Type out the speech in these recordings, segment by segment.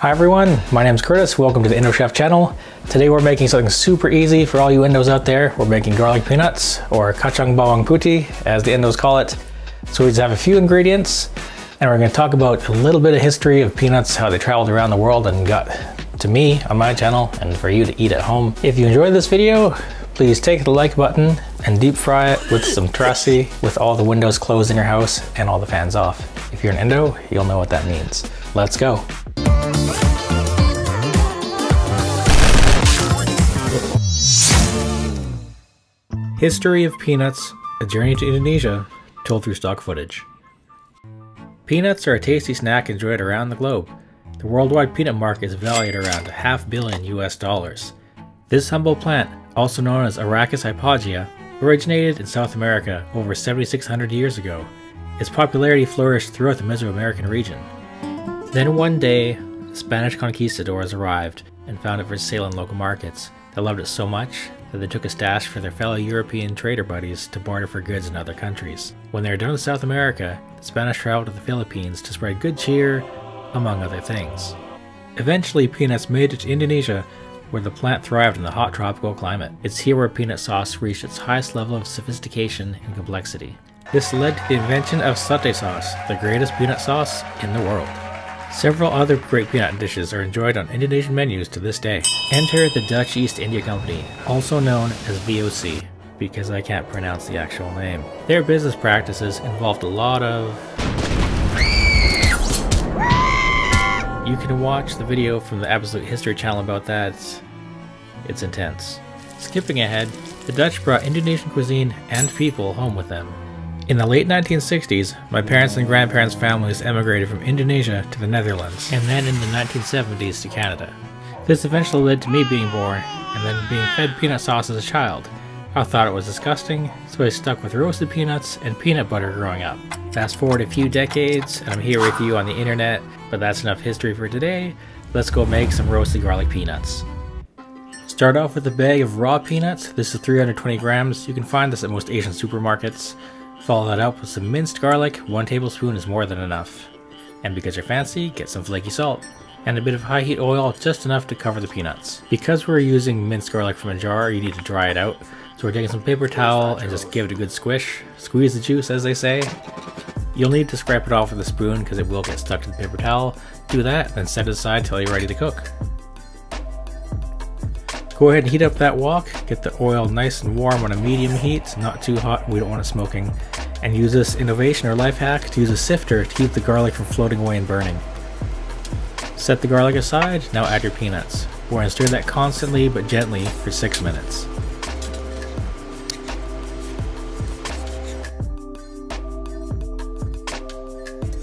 Hi everyone, my name is Curtis. Welcome to the Indo Chef channel. Today we're making something super easy for all you Indos out there. We're making garlic peanuts, or kacang bawang putih as the Indos call it. So we just have a few ingredients and we're going to talk about a little bit of history of peanuts, how they traveled around the world and got to me on my channel and for you to eat at home. If you enjoyed this video, please take the like button and deep fry it with some terasi with all the windows closed in your house and all the fans off. If you're an Indo, you'll know what that means. Let's go. History of peanuts, a journey to Indonesia, told through stock footage. Peanuts are a tasty snack enjoyed around the globe. The worldwide peanut market is valued around $500 million US. This humble plant, also known as Arachis hypogea, originated in South America over 7,600 years ago. Its popularity flourished throughout the Mesoamerican region. Then one day, Spanish conquistadors arrived and found it for sale in local markets. They loved it so much that they took a stash for their fellow European trader buddies to barter for goods in other countries. When they were done with South America, the Spanish traveled to the Philippines to spread good cheer, among other things. Eventually, peanuts made it to Indonesia, where the plant thrived in the hot tropical climate. It's here where peanut sauce reached its highest level of sophistication and complexity. This led to the invention of satay sauce, the greatest peanut sauce in the world. Several other great peanut dishes are enjoyed on Indonesian menus to this day. Enter the Dutch East India Company, also known as WOK, because I can't pronounce the actual name. Their business practices involved a lot of... You can watch the video from the Absolute History channel about that. It's intense. Skipping ahead, the Dutch brought Indonesian cuisine and people home with them. In the late 1960s, my parents and grandparents' families emigrated from Indonesia to the Netherlands, and then in the 1970s to Canada. This eventually led to me being born, and then being fed peanut sauce as a child. I thought it was disgusting, so I stuck with roasted peanuts and peanut butter growing up. Fast forward a few decades, and I'm here with you on the internet, but that's enough history for today. Let's go make some roasted garlic peanuts. Start off with a bag of raw peanuts. This is 320 grams. You can find this at most Asian supermarkets. Follow that up with some minced garlic. 1 tablespoon is more than enough. And because you're fancy, get some flaky salt. And a bit of high heat oil, just enough to cover the peanuts. Because we're using minced garlic from a jar, you need to dry it out. So we're taking some paper towel and just give it a good squish. Squeeze the juice, as they say. You'll need to scrape it off with a spoon because it will get stuck to the paper towel. Do that, then set it aside till you're ready to cook. Go ahead and heat up that wok. Get the oil nice and warm on a medium heat, not too hot, we don't want it smoking. And use this innovation or life hack to use a sifter to keep the garlic from floating away and burning. Set the garlic aside, now add your peanuts. We're going to stir that constantly but gently for 6 minutes.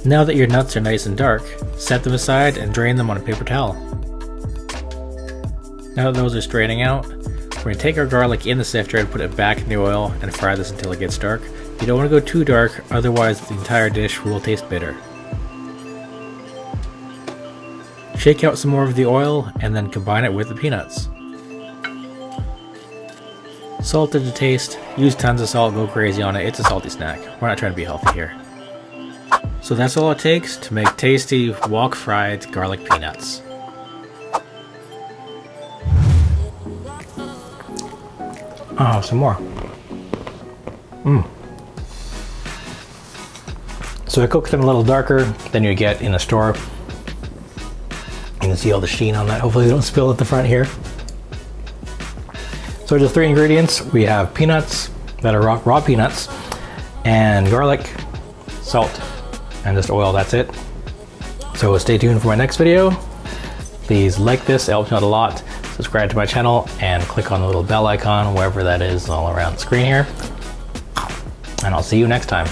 Now that your nuts are nice and dark, set them aside and drain them on a paper towel. Now that those are straining out, we're going to take our garlic in the sifter and put it back in the oil and fry this until it gets dark. You don't want to go too dark, otherwise the entire dish will taste bitter. Shake out some more of the oil and then combine it with the peanuts. Salt to taste. Use tons of salt, go crazy on it. It's a salty snack. We're not trying to be healthy here. So that's all it takes to make tasty wok fried garlic peanuts. Oh, some more. So I cook them a little darker than you get in a store. You can see all the sheen on that. Hopefully they don't spill at the front here. So just 3 ingredients. We have peanuts that are raw peanuts, and garlic, salt, and just oil. That's it. So stay tuned for my next video. Please like this, it helps me out a lot. Subscribe to my channel and click on the little bell icon, wherever that is all around the screen here. And I'll see you next time.